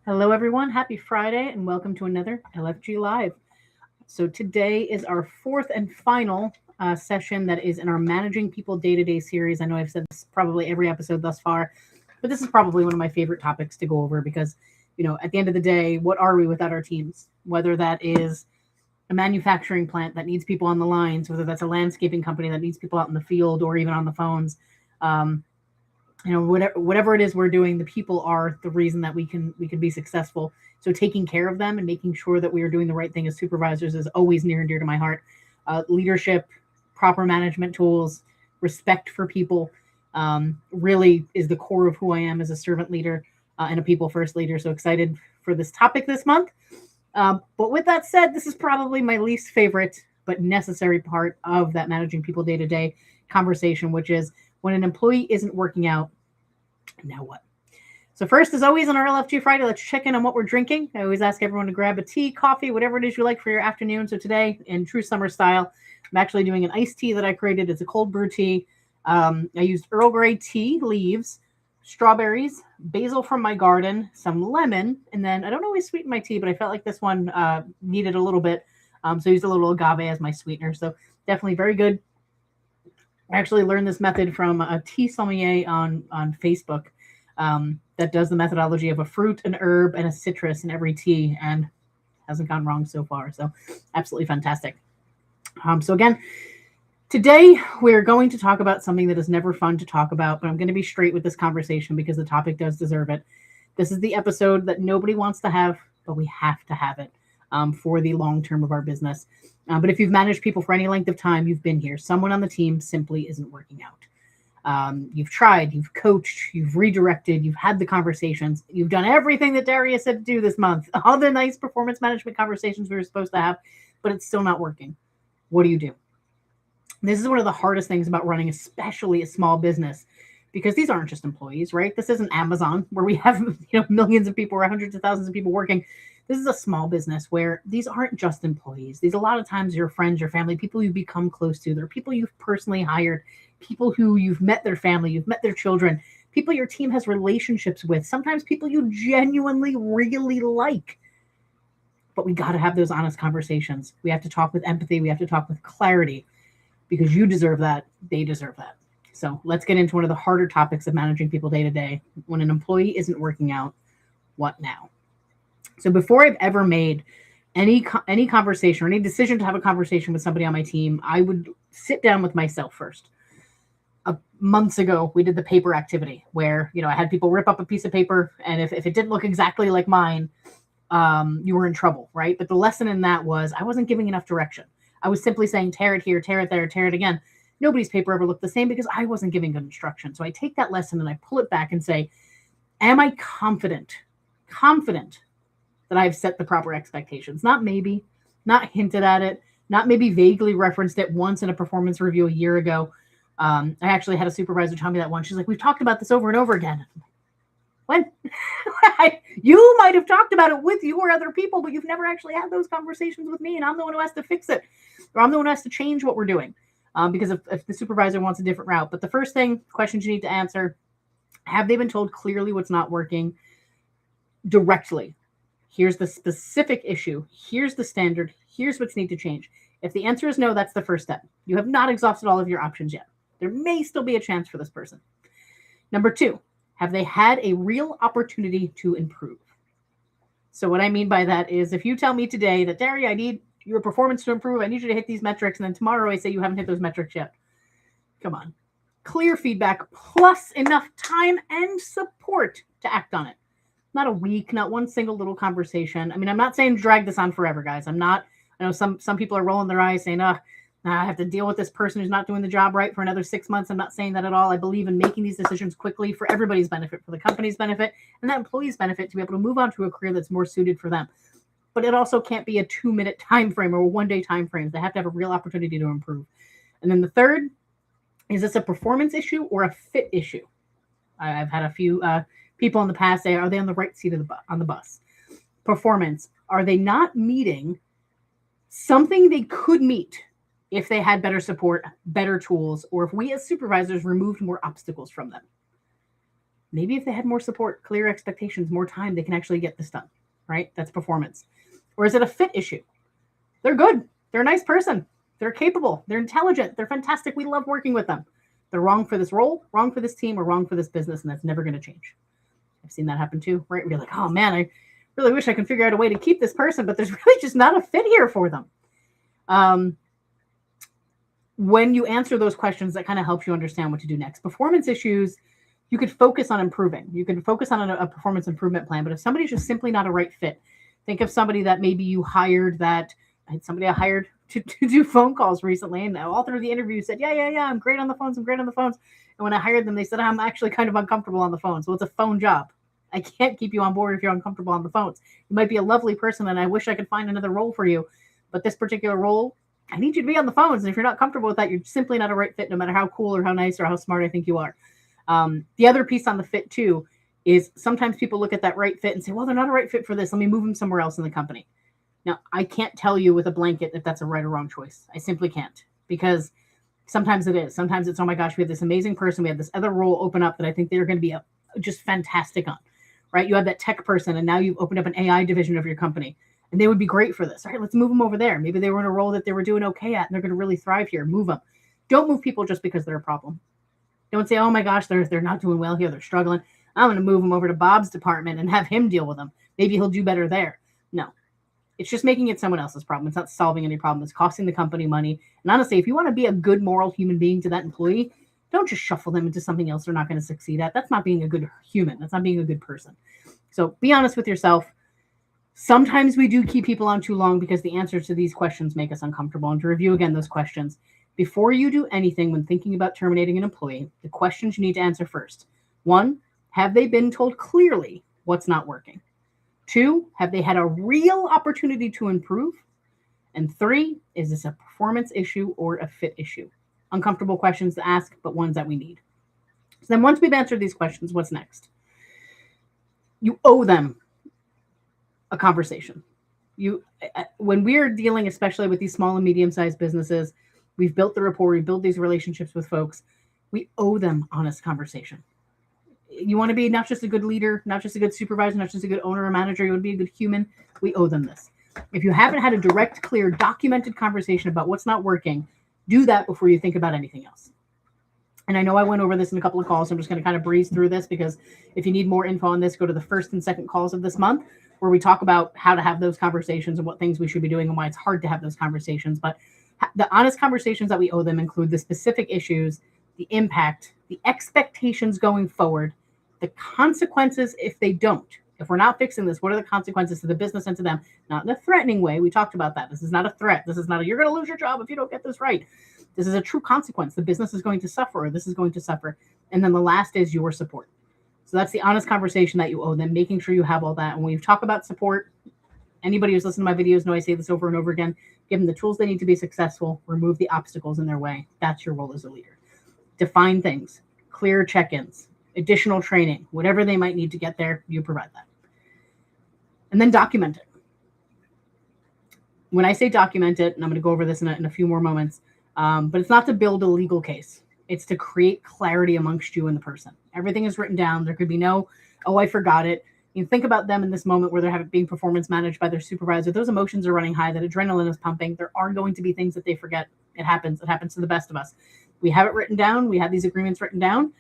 Hello, everyone. Happy Friday, and welcome to another LFG Live. So, today is our fourth and final session that is in our Managing People Day to Day series. I know I've said this probably every episode thus far, but this is probably one of my favorite topics to go over because, at the end of the day, what are we without our teams? Whether that is a manufacturing plant that needs people on the lines, whether that's a landscaping company that needs people out in the field or even on the phones. Um, whatever it is we're doing, the people are the reason that we can be successful. So taking care of them and making sure that we are doing the right thing as supervisors is always near and dear to my heart. Leadership, proper management tools, respect for people, really is the core of who I am as a servant leader and a people first leader. So excited for this topic this month. But with that said, this is probably my least favorite but necessary part of that managing people day to day conversation, which is when an employee isn't working out, now what? So first, as always, on our LFG Friday, let's check in on what we're drinking. I always ask everyone to grab a tea, coffee, whatever it is you like for your afternoon. So today, in true summer style, I'm actually doing an iced tea that I created. It's a cold brew tea. I used Earl Grey tea leaves, strawberries, basil from my garden, some lemon, and then I don't always sweeten my tea, but I felt like this one needed a little bit. So I used a little agave as my sweetener. So definitely very good. I actually learned this method from a tea sommelier on Facebook that does the methodology of a fruit, an herb, and a citrus in every tea, and hasn't gone wrong so far. So absolutely fantastic. So again, today we're going to talk about something that is never fun to talk about, but I'm going to be straight with this conversation because the topic does deserve it. This is the episode that nobody wants to have, but we have to have it for the long term of our business. But if you've managed people for any length of time, you've been here. Someone on the team simply isn't working out. You've tried, you've coached, you've redirected, you've had the conversations, you've done everything that Darius said to do this month, all the nice performance management conversations we were supposed to have, but it's still not working. What do you do? This is one of the hardest things about running, especially a small business, because these aren't just employees, right? This isn't Amazon where we have millions of people or hundreds of thousands of people working. This is a small business where these aren't just employees. These a lot of times your friends, your family, people you've become close to. They're people you've personally hired, people who you've met their family, you've met their children, people your team has relationships with, sometimes people you genuinely really like. But we got to have those honest conversations. We have to talk with empathy. We have to talk with clarity because you deserve that. They deserve that. So let's get into one of the harder topics of managing people day to day. When an employee isn't working out, what now? So before I've ever made any conversation or any decision to have a conversation with somebody on my team, I would sit down with myself first. Months ago, we did the paper activity where, I had people rip up a piece of paper, and if it didn't look exactly like mine, you were in trouble, right? But the lesson in that was I wasn't giving enough direction. I was simply saying, tear it here, tear it there, tear it again. Nobody's paper ever looked the same because I wasn't giving good instruction. So I take that lesson and I pull it back and say, am I confident that I've set the proper expectations? Not maybe, not hinted at it, not maybe vaguely referenced it once in a performance review a year ago. I actually had a supervisor tell me that once. She's like, we've talked about this over and over again. When? You might have talked about it with you or other people, but you've never actually had those conversations with me, and I'm the one who has to fix it, or I'm the one who has to change what we're doing because if the supervisor wants a different route. But the first questions you need to answer, have they been told clearly what's not working directly? Here's the specific issue. Here's the standard. Here's what's need to change. If the answer is no, that's the first step. You have not exhausted all of your options yet. There may still be a chance for this person. Number 2, have they had a real opportunity to improve? So what I mean by that is if you tell me today that, Derry, I need your performance to improve, I need you to hit these metrics, and then tomorrow I say you haven't hit those metrics yet. Come on. Clear feedback plus enough time and support to act on it. Not a week, not one single little conversation. I mean, I'm not saying drag this on forever, guys. I know some people are rolling their eyes saying, I have to deal with this person who's not doing the job right for another 6 months. I'm not saying that at all. I believe in making these decisions quickly for everybody's benefit, for the company's benefit, and that employee's benefit to be able to move on to a career that's more suited for them. But it also can't be a 2-minute time frame or a 1-day time frame. They have to have a real opportunity to improve. And then the third, is this a performance issue or a fit issue? I've had a few people in the past say, are they on the right seat of on the bus? Performance, are they not meeting something they could meet if they had better support, better tools, or if we as supervisors removed more obstacles from them? Maybe if they had more support, clear expectations, more time, they can actually get this done, right? That's performance. Or is it a fit issue? They're good. They're a nice person. They're capable. They're intelligent. They're fantastic. We love working with them. They're wrong for this role, wrong for this team, or wrong for this business, and that's never going to change. I've seen that happen too, right? We're like, oh man, I really wish I could figure out a way to keep this person, but there's really just not a fit here for them. When you answer those questions, that kind of helps you understand what to do next. Performance issues, you could focus on improving. You can focus on a performance improvement plan, but if somebody's just simply not a right fit, think of somebody that maybe you hired that, I had somebody I hired to do phone calls recently, and all through the interview said, yeah, I'm great on the phones. And when I hired them, they said, I'm actually kind of uncomfortable on the phone. So it's a phone job. I can't keep you on board if you're uncomfortable on the phones. You might be a lovely person, and I wish I could find another role for you. But this particular role, I need you to be on the phones. And if you're not comfortable with that, you're simply not a right fit, no matter how cool or how nice or how smart I think you are. The other piece on the fit, too, is sometimes people look at that right fit and say, well, they're not a right fit for this. Let me move them somewhere else in the company. Now, I can't tell you with a blanket if that's a right or wrong choice. I simply can't, because sometimes it is. Sometimes it's, oh my gosh, we have this amazing person. We have this other role open up that I think they're going to be just fantastic on, right? You have that tech person, and now you've opened up an AI division of your company, and they would be great for this. All right, let's move them over there. Maybe they were in a role that they were doing okay at, and they're going to really thrive here. Move them. Don't move people just because they're a problem. Don't say, oh my gosh, they're not doing well here. They're struggling. I'm going to move them over to Bob's department and have him deal with them. Maybe he'll do better there. No. It's just making it someone else's problem. It's not solving any problem. It's costing the company money. And honestly, if you want to be a good moral human being to that employee, don't just shuffle them into something else they're not going to succeed at. That's not being a good human. That's not being a good person. So be honest with yourself. Sometimes we do keep people on too long because the answers to these questions make us uncomfortable. And to review again those questions, before you do anything when thinking about terminating an employee, the questions you need to answer first. 1, have they been told clearly what's not working? 2, have they had a real opportunity to improve? And 3, is this a performance issue or a fit issue? Uncomfortable questions to ask, but ones that we need. So then once we've answered these questions, what's next? You owe them a conversation. When we're dealing, especially with these small and medium-sized businesses, we've built the rapport, we've built these relationships with folks. We owe them honest conversation. You want to be not just a good leader, not just a good supervisor, not just a good owner or manager, you want to be a good human. We owe them this. If you haven't had a direct, clear, documented conversation about what's not working, do that before you think about anything else. And I know I went over this in a couple of calls. So I'm just going to kind of breeze through this, because if you need more info on this, go to the first and second calls of this month, where we talk about how to have those conversations and what things we should be doing and why it's hard to have those conversations. But the honest conversations that we owe them include the specific issues, the impact, the expectations going forward, the consequences if they don't. If we're not fixing this, what are the consequences to the business and to them? Not in a threatening way. We talked about that. This is not a threat. This is not you're going to lose your job if you don't get this right. This is a true consequence. The business is going to suffer, or this is going to suffer. And then the last is your support. So that's the honest conversation that you owe them, making sure you have all that. And when you talk about support, anybody who's listened to my videos know I say this over and over again. Give them the tools they need to be successful. Remove the obstacles in their way. That's your role as a leader. Define things. Clear check-ins. Additional training. Whatever they might need to get there, you provide that. And then document it. When I say document it, and I'm going to go over this in a few more moments, but it's not to build a legal case. It's to create clarity amongst you and the person. Everything is written down. There could be no, oh, I forgot it. You think about them in this moment where they're being performance managed by their supervisor. Those emotions are running high. That adrenaline is pumping. There are going to be things that they forget. It happens. It happens to the best of us. We have it written down. We have these agreements written down.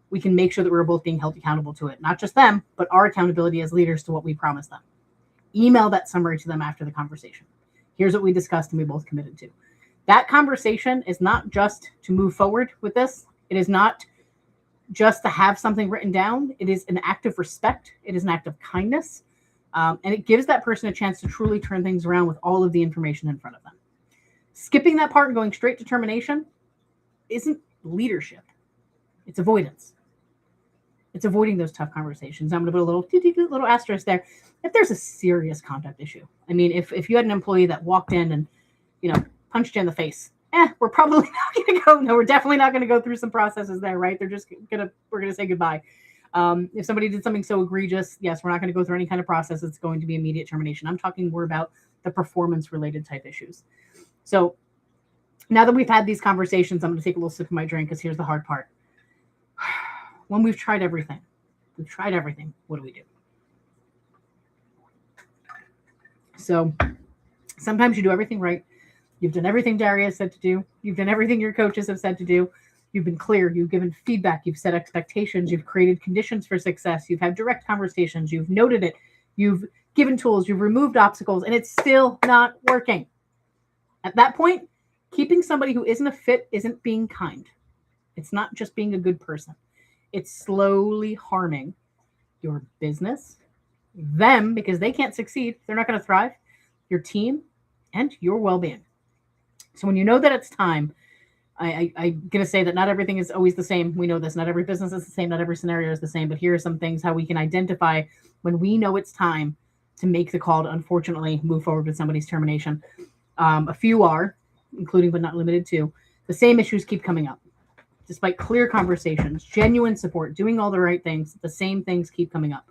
We can make sure that we're both being held accountable to it. Not just them, but our accountability as leaders to what we promised them. Email that summary to them after the conversation. Here's what we discussed and we both committed to. That conversation is not just to move forward with this. It is not just to have something written down. It is an act of respect. It is an act of kindness. And it gives that person a chance to truly turn things around with all of the information in front of them. Skipping that part and going straight to termination isn't leadership. It's avoidance. It's avoiding those tough conversations. I'm going to put a little asterisk there. If there's a serious conduct issue, I mean, if you had an employee that walked in and, punched you in the face, we're probably not going to go. No, we're definitely not going to go through some processes there, right? We're going to say goodbye. If somebody did something so egregious, yes, we're not going to go through any kind of process. It's going to be immediate termination. I'm talking more about the performance related type issues. So now that we've had these conversations, I'm going to take a little sip of my drink, because here's the hard part. When we've tried everything, We've tried everything. What do we do? So sometimes you do everything right. You've done everything Darius said to do. You've done everything your coaches have said to do. You've been clear. You've given feedback. You've set expectations. You've created conditions for success. You've had direct conversations. You've noted it. You've given tools. You've removed obstacles, and it's still not working. At that point, keeping somebody who isn't a fit isn't being kind. It's not just being a good person. It's slowly harming your business, them, because they can't succeed. They're not going to thrive, your team, and your well-being. So when you know that it's time, I'm going to say that not everything is always the same. We know this. Not every business is the same. Not every scenario is the same. But here are some things how we can identify when we know it's time to make the call to, unfortunately, move forward with somebody's termination. A few are, including but not limited to, the same issues keep coming up. Despite clear conversations, genuine support, doing all the right things, the same things keep coming up.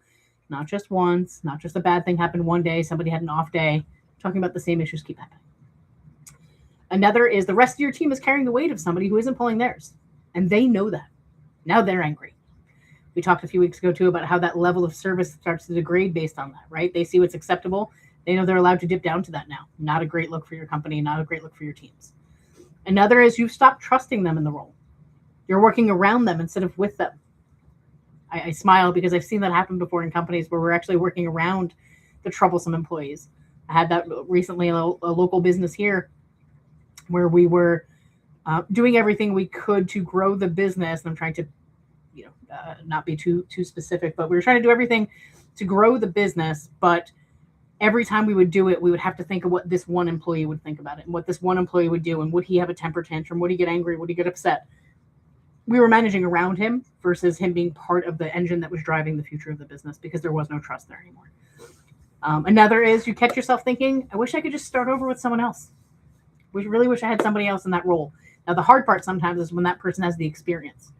Not just once, not just a bad thing happened one day, somebody had an off day. Talking about the same issues keep happening. Another is the rest of your team is carrying the weight of somebody who isn't pulling theirs. And they know that. Now they're angry. We talked a few weeks ago, too, about how that level of service starts to degrade based on that, right? They see what's acceptable. They know they're allowed to dip down to that now. Not a great look for your company, not a great look for your teams. Another is you've stopped trusting them in the role. You're working around them instead of with them. I smile because I've seen that happen before in companies where we're actually working around the troublesome employees. I had that recently in a local business here where we were doing everything we could to grow the business. And I'm trying to, not be too specific, but we were trying to do everything to grow the business. But every time we would do it, we would have to think of what this one employee would think about it and what this one employee would do. And would he have a temper tantrum? Would he get angry? Would he get upset? We were managing around him versus him being part of the engine that was driving the future of the business because there was no trust there anymore. Another is you catch yourself thinking, I wish I could just start over with someone else. We really wish I had somebody else in that role. Now, the hard part sometimes is when that person has the experience.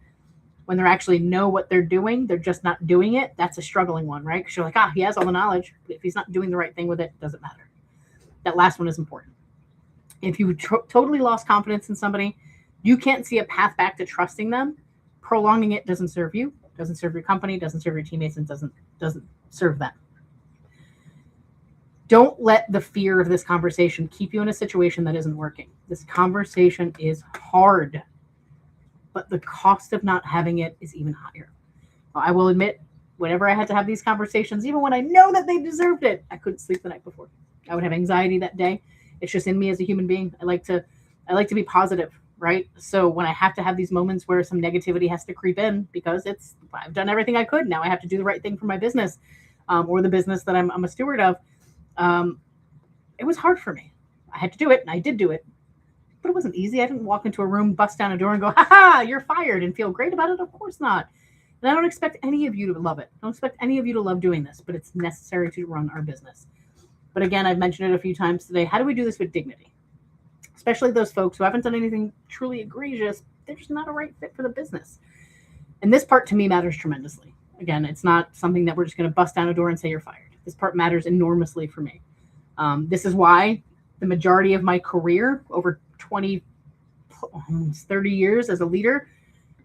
When they actually know what they're doing, they're just not doing it. That's a struggling one, right? Because you're like, he has all the knowledge. But if he's not doing the right thing with it, it doesn't matter. That last one is important. If you totally lost confidence in somebody, you can't see a path back to trusting them. Prolonging it doesn't serve you, doesn't serve your company, doesn't serve your teammates, and doesn't serve them. Don't let the fear of this conversation keep you in a situation that isn't working. This conversation is hard, but the cost of not having it is even higher. Well, I will admit, whenever I had to have these conversations, even when I know that they deserved it, I couldn't sleep the night before. I would have anxiety that day. It's just in me as a human being. I like to be positive, right? So when I have to have these moments where some negativity has to creep in because I've done everything I could. Now I have to do the right thing for my business or the business that I'm a steward of. It was hard for me. I had to do it, and I did do it. But it wasn't easy. I didn't walk into a room, bust down a door, and go, ha, you're fired, and feel great about it. Of course not. And I don't expect any of you to love it. I don't expect any of you to love doing this, but it's necessary to run our business. But again, I've mentioned it a few times today. How do we do this with dignity? Especially those folks who haven't done anything truly egregious. They're just not a right fit for the business. And this part to me matters tremendously. Again, it's not something that we're just going to bust down a door and say you're fired. This part matters enormously for me. This is why the majority of my career, over 20, almost 30 years as a leader,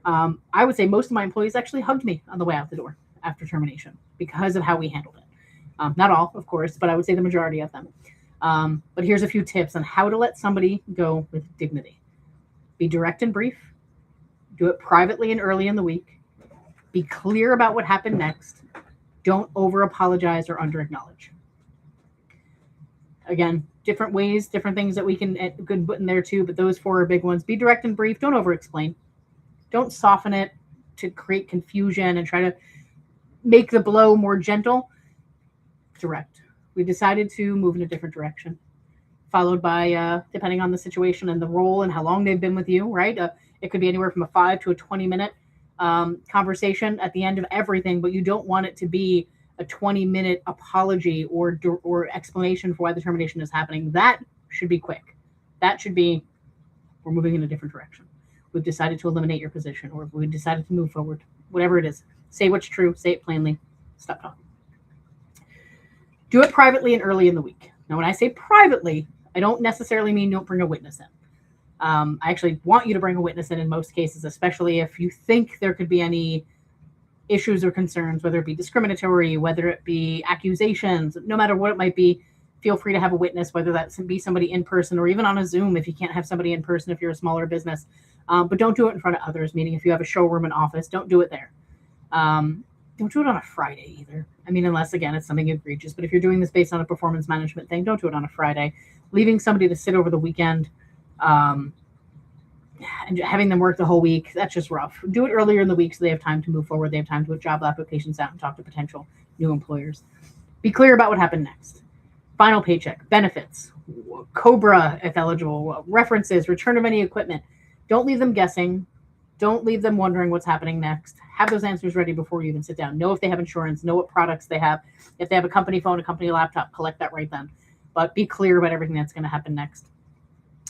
I would say most of my employees actually hugged me on the way out the door after termination because of how we handled it. Not all, of course, but I would say the majority of them. But here's a few tips on how to let somebody go with dignity. Be direct and brief. Do it privately and early in the week. Be clear about what happened next. Don't over-apologize or under-acknowledge. Again, different ways, different things that we can put in there too, but those 4 are big ones. Be direct and brief. Don't over-explain. Don't soften it to create confusion and try to make the blow more gentle. Direct. We decided to move in a different direction, followed by, depending on the situation and the role and how long they've been with you, right? It could be anywhere from a 5 to a 20-minute conversation at the end of everything, but you don't want it to be a 20-minute apology or explanation for why the termination is happening. That should be quick. That should be, we're moving in a different direction. We've decided to eliminate your position, or we've decided to move forward. Whatever it is, say what's true, say it plainly, stop talking. Do it privately and early in the week. Now, when I say privately, I don't necessarily mean don't bring a witness in. I actually want you to bring a witness in most cases, especially if you think there could be any issues or concerns, whether it be discriminatory, whether it be accusations, no matter what it might be, feel free to have a witness, whether that be somebody in person or even on a Zoom if you can't have somebody in person if you're a smaller business. But don't do it in front of others, meaning if you have a showroom and office, don't do it there. Don't do it on a Friday either. I mean, unless, again, it's something egregious. But if you're doing this based on a performance management thing, don't do it on a Friday. Leaving somebody to sit over the weekend and having them work the whole week, that's just rough. Do it earlier in the week so they have time to move forward. They have time to put job applications out and talk to potential new employers. Be clear about what happened next. Final paycheck, benefits, COBRA if eligible, references, return of any equipment. Don't leave them guessing. Don't leave them wondering what's happening next. Have those answers ready before you even sit down. Know if they have insurance. Know what products they have. If they have a company phone, a company laptop, collect that right then. But be clear about everything that's going to happen next.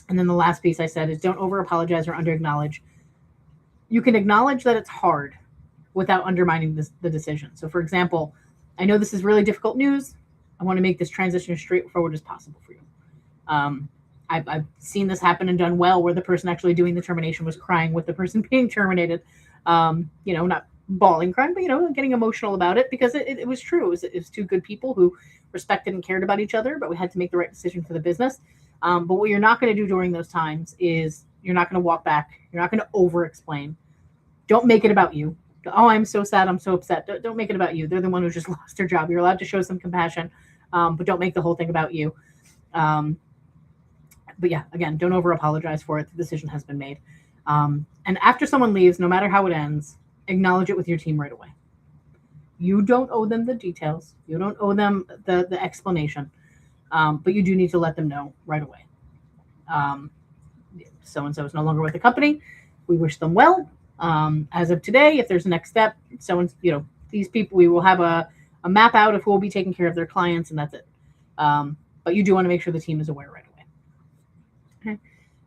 And then the last piece I said is don't over-apologize or under-acknowledge. You can acknowledge that it's hard without undermining the decision. So, for example, I know this is really difficult news. I want to make this transition as straightforward as possible for you. I've seen this happen and done well where the person actually doing the termination was crying with the person being terminated. Not bawling, crying, but, getting emotional about it because it was true. It was two good people who respected and cared about each other, but we had to make the right decision for the business. But what you're not going to do during those times is you're not going to walk back. You're not going to over-explain. Don't make it about you. Oh, I'm so sad. I'm so upset. Don't make it about you. They're the one who just lost their job. You're allowed to show some compassion, but don't make the whole thing about you. But yeah, again, don't over-apologize for it. The decision has been made. And after someone leaves, no matter how it ends, acknowledge it with your team right away. You don't owe them the details. You don't owe them the explanation. But you do need to let them know right away. So-and-so is no longer with the company. We wish them well. As of today, if there's a next step, these people, we will have a map out of who will be taking care of their clients, and that's it. But you do want to make sure the team is aware right away. Okay.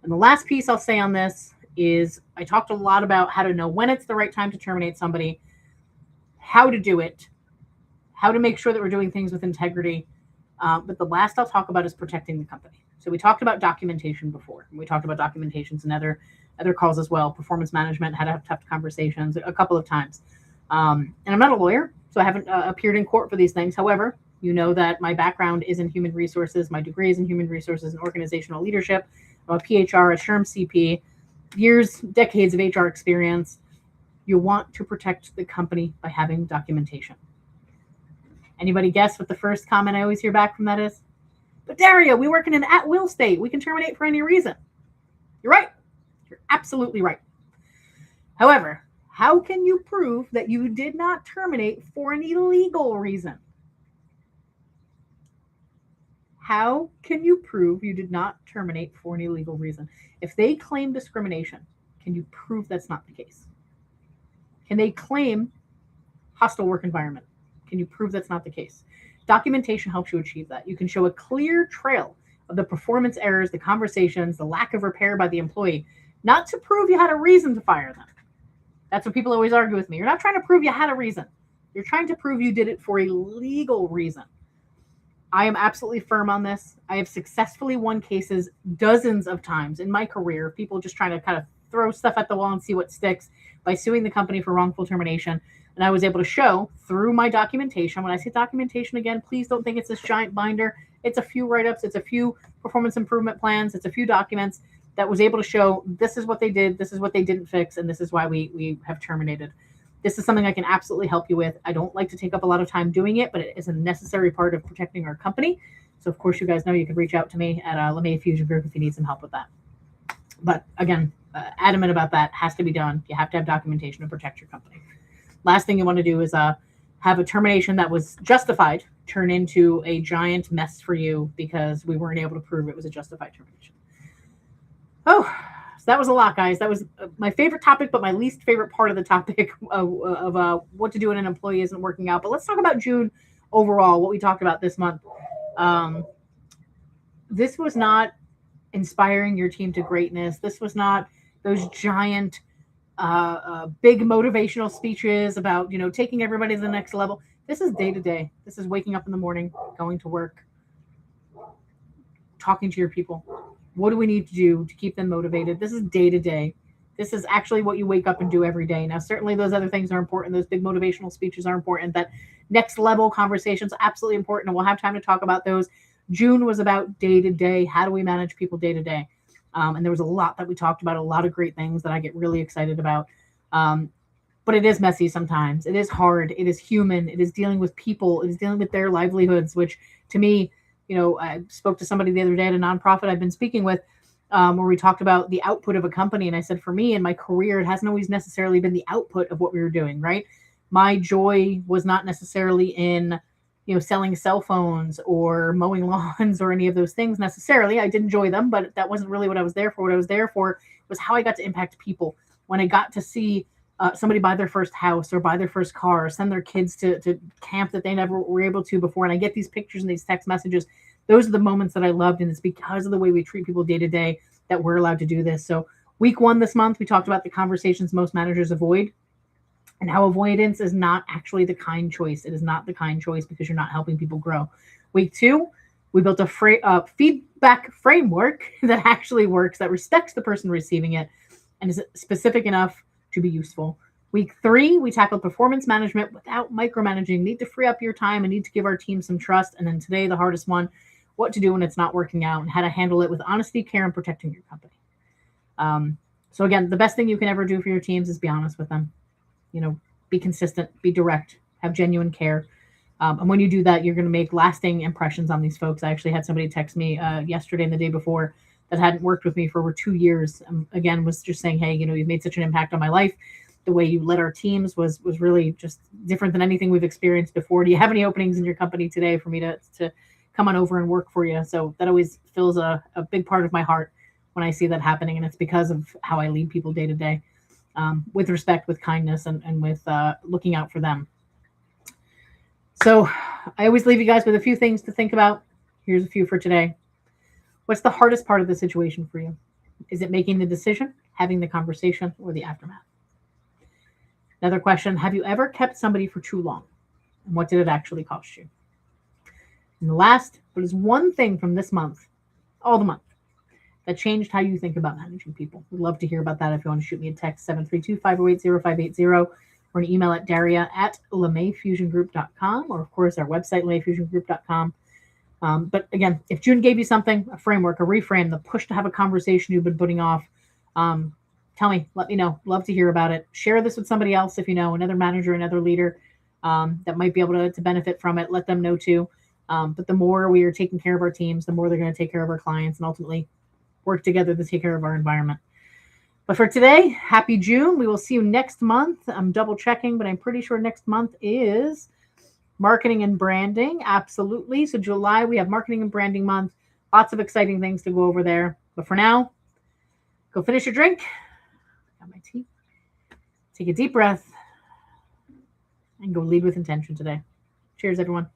And the last piece I'll say on this is I talked a lot about how to know when it's the right time to terminate somebody, how to do it, how to make sure that we're doing things with integrity. But the last I'll talk about is protecting the company. So we talked about documentation before. We talked about documentations and other calls as well. Performance management, how to have tough conversations a couple of times. And I'm not a lawyer, so I haven't appeared in court for these things. However, you know that my background is in human resources. My degree is in human resources and organizational leadership. I'm a PHR, a SHRM CP, decades of HR experience. You want to protect the company by having documentation. Anybody guess what the first comment I always hear back from that is? But Daria, we work in an at-will state. We can terminate for any reason. You're right. You're absolutely right. However, how can you prove that you did not terminate for an illegal reason? How can you prove you did not terminate for an illegal reason? If they claim discrimination, can you prove that's not the case? Can they claim hostile work environment? Can you prove that's not the case? Documentation helps you achieve that. You can show a clear trail of the performance errors, the conversations, the lack of repair by the employee, not to prove you had a reason to fire them. That's what people always argue with me. You're not trying to prove you had a reason. You're trying to prove you did it for a legal reason. I am absolutely firm on this. I have successfully won cases dozens of times in my career, people just trying to kind of throw stuff at the wall and see what sticks by suing the company for wrongful termination. And I was able to show through my documentation. When I say documentation again, please don't think it's this giant binder. It's a few write-ups. It's a few performance improvement plans. It's a few documents that was able to show this is what they did, this is what they didn't fix, and this is why we have terminated. This is something I can absolutely help you with. I don't like to take up a lot of time doing it, but it is a necessary part of protecting our company. So, of course, you guys know you can reach out to me at LeMay Fusion Group if you need some help with that. But, again, adamant about that. Has to be done. You have to have documentation to protect your company. Last thing you want to do is have a termination that was justified turn into a giant mess for you because we weren't able to prove it was a justified termination. Oh, so that was a lot, guys. That was my favorite topic, but my least favorite part of the topic of what to do when an employee isn't working out. But let's talk about June overall, what we talked about this month. This was not inspiring your team to greatness. This was not those giant big motivational speeches about, taking everybody to the next level. This is day to day. This is waking up in the morning, going to work, talking to your people. What do we need to do to keep them motivated? This is day to day. This is actually what you wake up and do every day. Now, certainly those other things are important. Those big motivational speeches are important. That next level conversations absolutely important, and we'll have time to talk about those. June was about day to day. How do we manage people day to day? And there was a lot that we talked about, a lot of great things that I get really excited about. But it is messy sometimes. It is hard. It is human. It is dealing with people. It is dealing with their livelihoods, which to me, I spoke to somebody the other day at a nonprofit I've been speaking with, where we talked about the output of a company. And I said, for me in my career, it hasn't always necessarily been the output of what we were doing, right? My joy was not necessarily in, selling cell phones or mowing lawns or any of those things necessarily. I did enjoy them, but that wasn't really what I was there for. What I was there for was how I got to impact people. When I got to see somebody buy their first house or buy their first car or send their kids to camp that they never were able to before. And I get these pictures and these text messages. Those are the moments that I loved. And it's because of the way we treat people day to day that we're allowed to do this. So week 1 this month, we talked about the conversations most managers avoid and how avoidance is not actually the kind choice. It is not the kind choice because you're not helping people grow. Week 2, we built a feedback framework that actually works, that respects the person receiving it and is specific enough to be useful. Week 3, we tackled performance management without micromanaging. Need to free up your time and need to give our team some trust. And then today, the hardest one, what to do when it's not working out and how to handle it with honesty, care, and protecting your company. So again, the best thing you can ever do for your teams is be honest with them. Be consistent, be direct, have genuine care. And when you do that, you're going to make lasting impressions on these folks. I actually had somebody text me yesterday and the day before that hadn't worked with me for over 2 years. Again, was just saying, hey, you've made such an impact on my life. The way you led our teams was really just different than anything we've experienced before. Do you have any openings in your company today for me to come on over and work for you? So that always fills a big part of my heart when I see that happening. And it's because of how I lead people day to day, with respect, with kindness, and with looking out for them. So I always leave you guys with a few things to think about. Here's a few for today. What's the hardest part of the situation for you? Is it making the decision, having the conversation, or the aftermath? Another question, have you ever kept somebody for too long? And what did it actually cost you? And the last, what is one thing from this month, all the month, that changed how you think about managing people? We'd love to hear about that. If you want to shoot me a text, 732-508-0580, or an email at daria@lemayfusiongroup.com, or of course our website, lemayfusiongroup.com. But again, if June gave you something, a framework, a reframe, the push to have a conversation you've been putting off, tell me, let me know. Love to hear about it. Share this with somebody else if you know, another manager, another leader that might be able to benefit from it. Let them know too. But the more we are taking care of our teams, the more they're going to take care of our clients and ultimately work together to take care of our environment. But for today, happy June. We will see you next month. I'm double checking, but I'm pretty sure next month is marketing and branding. Absolutely. So July, we have marketing and branding month. Lots of exciting things to go over there. But for now, go finish your drink. Got my tea. Take a deep breath and go lead with intention today. Cheers, everyone.